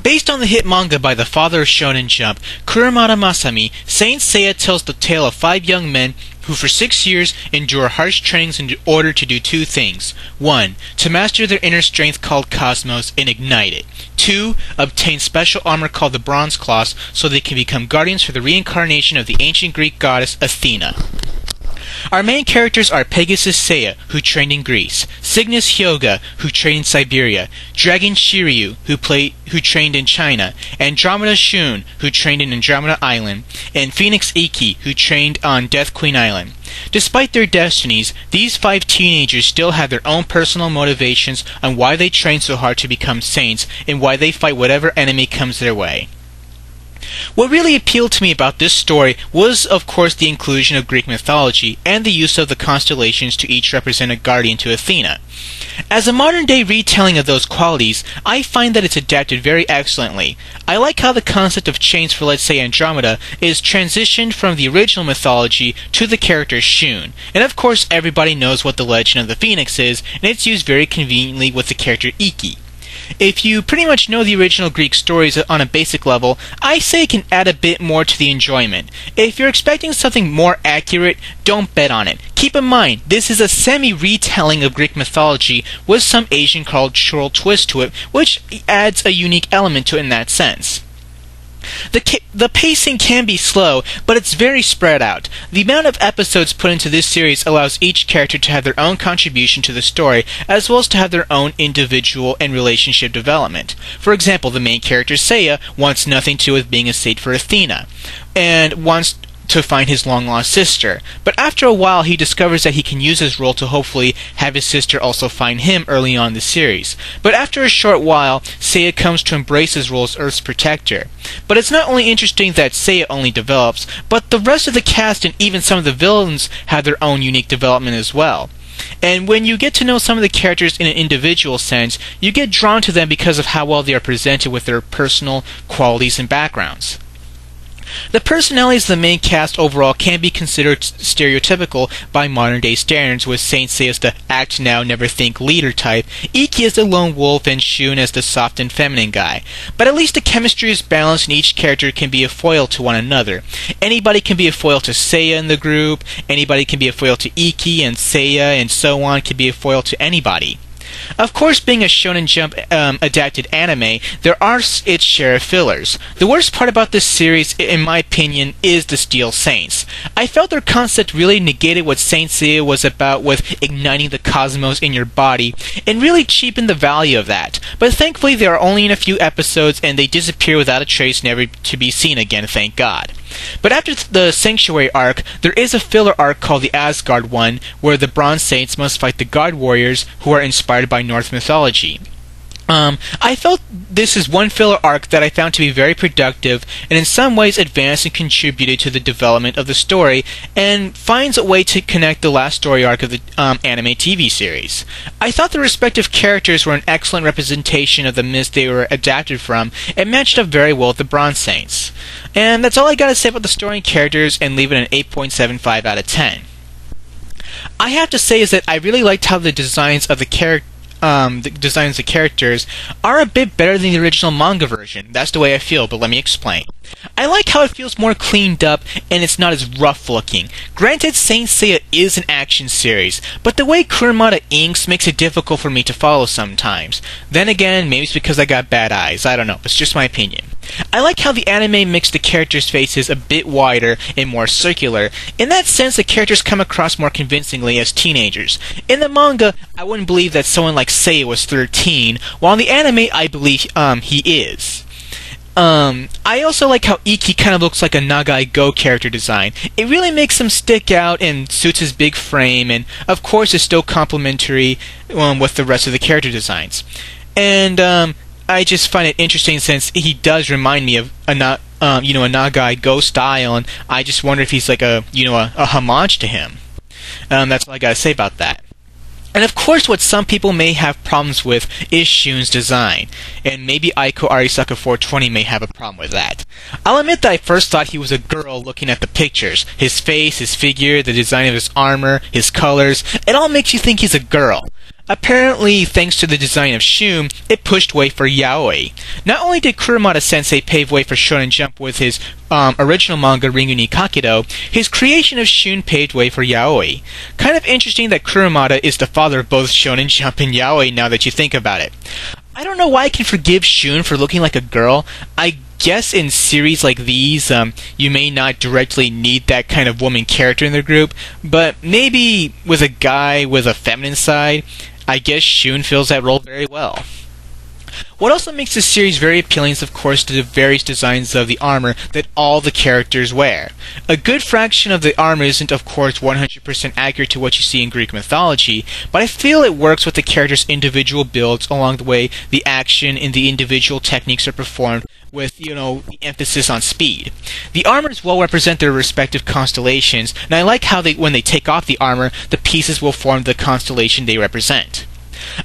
Based on the hit manga by the father of Shonen Jump, Kurumada Masami, Saint Seiya tells the tale of 5 young men who for 6 years endure harsh trainings in order to do 2 things. 1. To master their inner strength called Cosmos and ignite it. 2. Obtain special armor called the Bronze Claws so they can become guardians for the reincarnation of the ancient Greek goddess Athena. Our main characters are Pegasus Seiya, who trained in Greece, Cygnus Hyoga, who trained in Siberia, Dragon Shiryu, who trained in China, Andromeda Shun, who trained in Andromeda Island, and Phoenix Iki, who trained on Death Queen Island. Despite their destinies, these 5 teenagers still have their own personal motivations on why they train so hard to become saints and why they fight whatever enemy comes their way. What really appealed to me about this story was, of course, the inclusion of Greek mythology and the use of the constellations to each represent a guardian to Athena. As a modern-day retelling of those qualities, I find that it's adapted very excellently. I like how the concept of chains for, let's say, Andromeda is transitioned from the original mythology to the character Shun. And of course, everybody knows what the Legend of the Phoenix is, and it's used very conveniently with the character Iki. If you pretty much know the original Greek stories on a basic level, I say it can add a bit more to the enjoyment. If you're expecting something more accurate, don't bet on it. Keep in mind, this is a semi-retelling of Greek mythology with some Asian cultural twist to it, which adds a unique element to it in that sense. The pacing can be slow, but it's very spread out. The amount of episodes put into this series allows each character to have their own contribution to the story, as well as to have their own individual and relationship development. For example, the main character Seiya wants nothing to do with being a saint for Athena, and wants to find his long-lost sister. But after a while, he discovers that he can use his role to hopefully have his sister also find him early on in the series. But after a short while, Seiya comes to embrace his role as Earth's protector. But it's not only interesting that Seiya only develops, but the rest of the cast and even some of the villains have their own unique development as well. And when you get to know some of the characters in an individual sense, you get drawn to them because of how well they are presented with their personal qualities and backgrounds. The personalities of the main cast overall can be considered stereotypical by modern-day standards, with Saint Seiya as the act now, never think leader type, Iki as the lone wolf, and Shun as the soft and feminine guy. But at least the chemistry is balanced and each character can be a foil to one another. Anybody can be a foil to Seiya in the group, anybody can be a foil to Iki, and Seiya and so on can be a foil to anybody. Of course, being a Shonen Jump adapted anime, there are its share of fillers. The worst part about this series, in my opinion, is the Steel Saints. I felt their concept really negated what Saint Seiya was about with igniting the cosmos in your body, and really cheapened the value of that. But thankfully, they are only in a few episodes, and they disappear without a trace, never to be seen again, thank God. But after the Sanctuary arc, there is a filler arc called the Asgard one, where the Bronze Saints must fight the God Warriors, who are inspired by Norse mythology. I felt this is one filler arc that I found to be very productive and in some ways advanced and contributed to the development of the story, and finds a way to connect the last story arc of the anime TV series. I thought the respective characters were an excellent representation of the myths they were adapted from, and matched up very well with the Bronze Saints. And that's all I gotta say about the story and characters, and leave it an 8.75 out of 10. I have to say is that I really liked how the designs of the characters are a bit better than the original manga version. That's the way I feel, but let me explain. I like how it feels more cleaned up and it's not as rough looking. Granted, Saint Seiya is an action series, but the way Kurumada inks makes it difficult for me to follow sometimes. Then again, maybe it's because I got bad eyes. I don't know. It's just my opinion. I like how the anime makes the characters' faces a bit wider and more circular. In that sense, the characters come across more convincingly as teenagers. In the manga, I wouldn't believe that someone like Seiya was 13, while in the anime, I believe he is. I also like how Iki kind of looks like a Nagai Go character design. It really makes him stick out and suits his big frame, and of course is still complementary with the rest of the character designs. And I just find it interesting since he does remind me of a Nagai Go style, and I just wonder if he's like a homage to him. That's all I gotta say about that. And of course, what some people may have problems with is Shun's design, and maybe Aiko Arisaka 420 may have a problem with that. I'll admit that I first thought he was a girl looking at the pictures. His face, his figure, the design of his armor, his colors, it all makes you think he's a girl. Apparently, thanks to the design of Shun, it pushed way for yaoi. Not only did Kurumada-sensei pave way for Shonen Jump with his original manga Ringu ni Kakedo, his creation of Shun paved way for yaoi. Kind of interesting that Kurumada is the father of both Shonen Jump and yaoi now that you think about it. I don't know why I can forgive Shun for looking like a girl. I guess in series like these, you may not directly need that kind of woman character in the group, but maybe with a guy with a feminine side, I guess Shun fills that role very well. What also makes this series very appealing is, of course, the various designs of the armor that all the characters wear. A good fraction of the armor isn't, of course, 100% accurate to what you see in Greek mythology, but I feel it works with the characters' individual builds along the way the action and the individual techniques are performed with, the emphasis on speed. The armors well represent their respective constellations, and I like how when they take off the armor, the pieces will form the constellation they represent.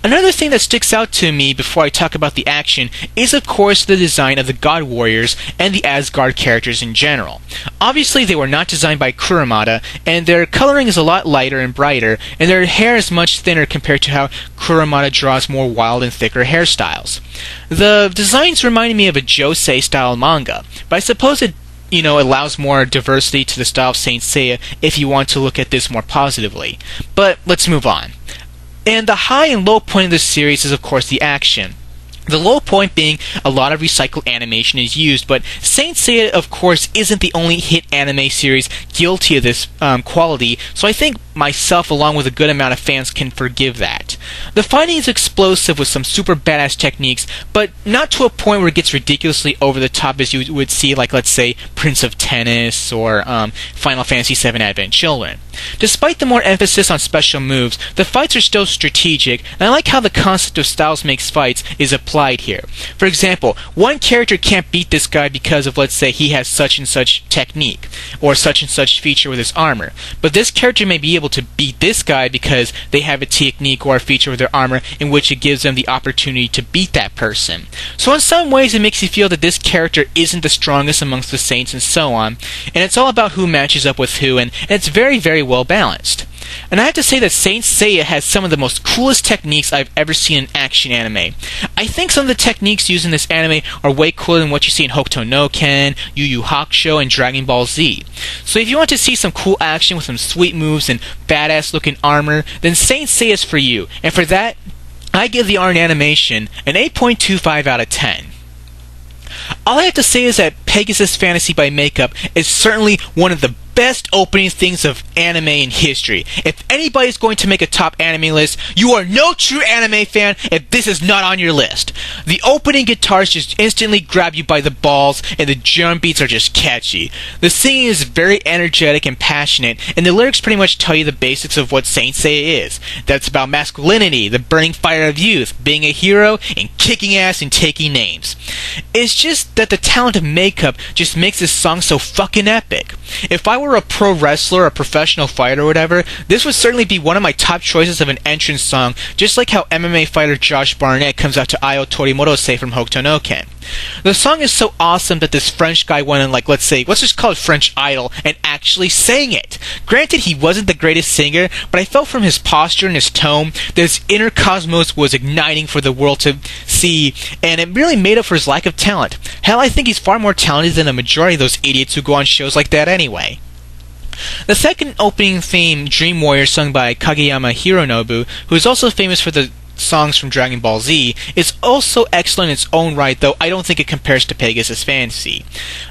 Another thing that sticks out to me before I talk about the action is, of course, the design of the God Warriors and the Asgard characters in general. Obviously, they were not designed by Kurumada, and their coloring is a lot lighter and brighter, and their hair is much thinner compared to how Kurumada draws more wild and thicker hairstyles. The designs reminded me of a Josei-style manga, but I suppose it allows more diversity to the style of Saint Seiya if you want to look at this more positively. But let's move on. And the high and low point of this series is, of course, the action. The low point being a lot of recycled animation is used, but Saint Seiya, of course, isn't the only hit anime series guilty of this quality, so I think myself, along with a good amount of fans, can forgive that. The fighting is explosive with some super badass techniques, but not to a point where it gets ridiculously over the top as you would see, like, let's say, Prince of Tennis or Final Fantasy VII Advent Children. Despite the more emphasis on special moves, the fights are still strategic, and I like how the concept of styles makes fights is applied here. For example, one character can't beat this guy because of, let's say, he has such and such technique, or such and such feature with his armor, but this character may be able to beat this guy because they have a technique or a feature with their armor in which it gives them the opportunity to beat that person. So in some ways it makes you feel that this character isn't the strongest amongst the saints and so on, and it's all about who matches up with who, and it's very, very well balanced. And I have to say that Saint Seiya has some of the most coolest techniques I've ever seen in action anime. I think some of the techniques used in this anime are way cooler than what you see in Hokuto no Ken, Yu Yu Hakusho, and Dragon Ball Z. So if you want to see some cool action with some sweet moves and badass looking armor, then Saint Seiya is for you. And for that, I give the art animation an 8.25 out of 10. All I have to say is that Pegasus Fantasy by Makeup is certainly one of the best opening things of anime in history. If anybody's going to make a top anime list, you are no true anime fan if this is not on your list. The opening guitars just instantly grab you by the balls, and the drum beats are just catchy. The singing is very energetic and passionate, and the lyrics pretty much tell you the basics of what Saint Seiya is. That's about masculinity, the burning fire of youth, being a hero, and kicking ass and taking names. It's just that the talent of Makeup just makes this song so fucking epic. If I were a pro wrestler or a professional fighter or whatever, this would certainly be one of my top choices of an entrance song, just like how MMA fighter Josh Barnett comes out to Ayo Torimorose from Hokuto no Ken. The song is so awesome that this French guy went on, like, let's just call it French Idol, and actually sang it. Granted, he wasn't the greatest singer, but I felt from his posture and his tone that his inner cosmos was igniting for the world to see, and it really made up for his lack of talent. Hell, I think he's far more talented than a majority of those idiots who go on shows like that anyway. The second opening theme, Dream Warrior, sung by Kageyama Hironobu, who is also famous for the songs from Dragon Ball Z, is also excellent in its own right, though I don't think it compares to Pegasus Fantasy.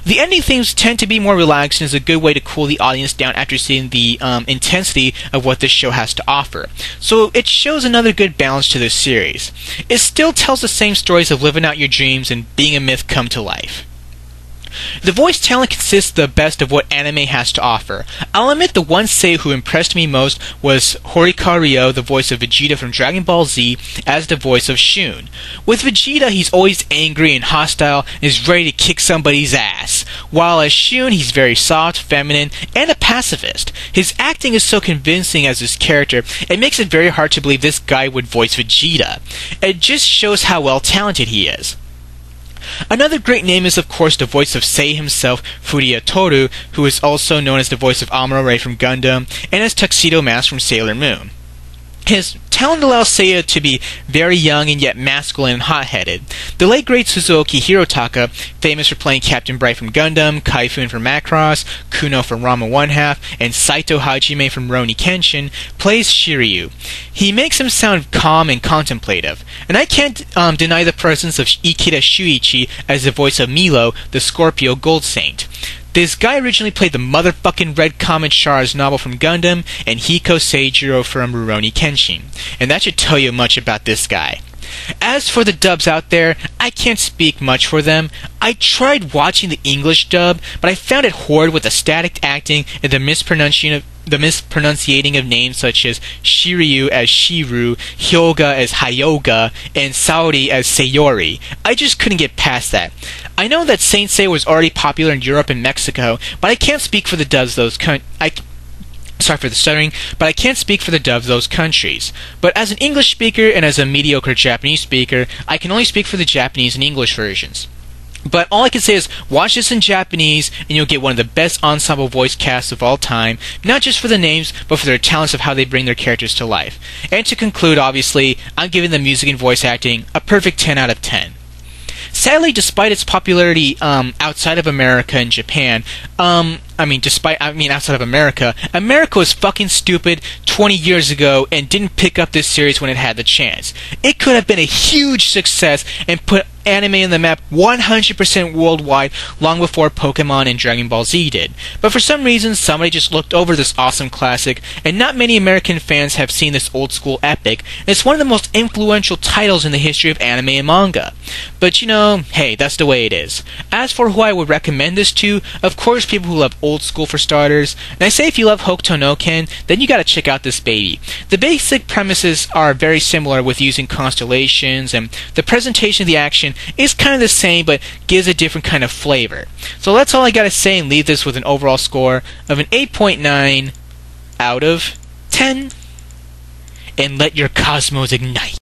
The ending themes tend to be more relaxed and is a good way to cool the audience down after seeing the intensity of what this show has to offer. So it shows another good balance to this series. It still tells the same stories of living out your dreams and being a myth come to life. The voice talent consists the best of what anime has to offer. I'll admit the one Seiya who impressed me most was Horikawa Ryo, the voice of Vegeta from Dragon Ball Z, as the voice of Shun. With Vegeta, he's always angry and hostile and is ready to kick somebody's ass, while as Shun, he's very soft, feminine, and a pacifist. His acting is so convincing as his character, it makes it very hard to believe this guy would voice Vegeta. It just shows how well talented he is. Another great name is, of course, the voice of Seiya himself, Furuya Toru, who is also known as the voice of Amuro Ray from Gundam, and as Tuxedo Mask from Sailor Moon. His talent allows Seiya to be very young and yet masculine and hot-headed. The late great Suzuki Hirotaka, famous for playing Captain Bright from Gundam, Kaifun from Macross, Kuno from Ranma 1/2, and Saito Hajime from Rurouni Kenshin, plays Shiryu. He makes him sound calm and contemplative. And I can't deny the presence of Ikeda Shuichi as the voice of Milo, the Scorpio Gold Saint. This guy originally played the motherfucking Red Comet Char's novel from Gundam and Hiko Seijiro from Rurouni Kenshin. And that should tell you much about this guy. As for the dubs out there, I can't speak much for them. I tried watching the English dub, but I found it horrid with the static acting and the mispronunciating of names such as Shiryu as Shiru, Hyoga as Hyoga, and Saori as Sayori. I just couldn't get past that. I know that Saint Seiya was already popular in Europe and Mexico, but I can't speak for the dubs those Sorry for the stuttering, but I can't speak for the dubs of those countries. But as an English speaker and as a mediocre Japanese speaker, I can only speak for the Japanese and English versions. But all I can say is watch this in Japanese and you'll get one of the best ensemble voice casts of all time, not just for the names, but for their talents of how they bring their characters to life. And to conclude, obviously, I'm giving the music and voice acting a perfect 10 out of 10. Sadly, despite its popularity outside of America and Japan, outside of America, America was fucking stupid 20 years ago and didn't pick up this series when it had the chance. It could have been a huge success and put anime in the map 100% worldwide long before Pokemon and Dragon Ball Z did. But for some reason, somebody just looked over this awesome classic, and not many American fans have seen this old school epic, and it's one of the most influential titles in the history of anime and manga. But you know, hey, that's the way it is. As for who I would recommend this to, of course people who love old school for starters, and I say if you love Hokuto no Ken, then you gotta check out this baby. The basic premises are very similar with using constellations, and the presentation of the action is kind of the same but gives a different kind of flavor. So that's all I gotta say and leave this with an overall score of an 8.9 out of 10. And let your cosmos ignite.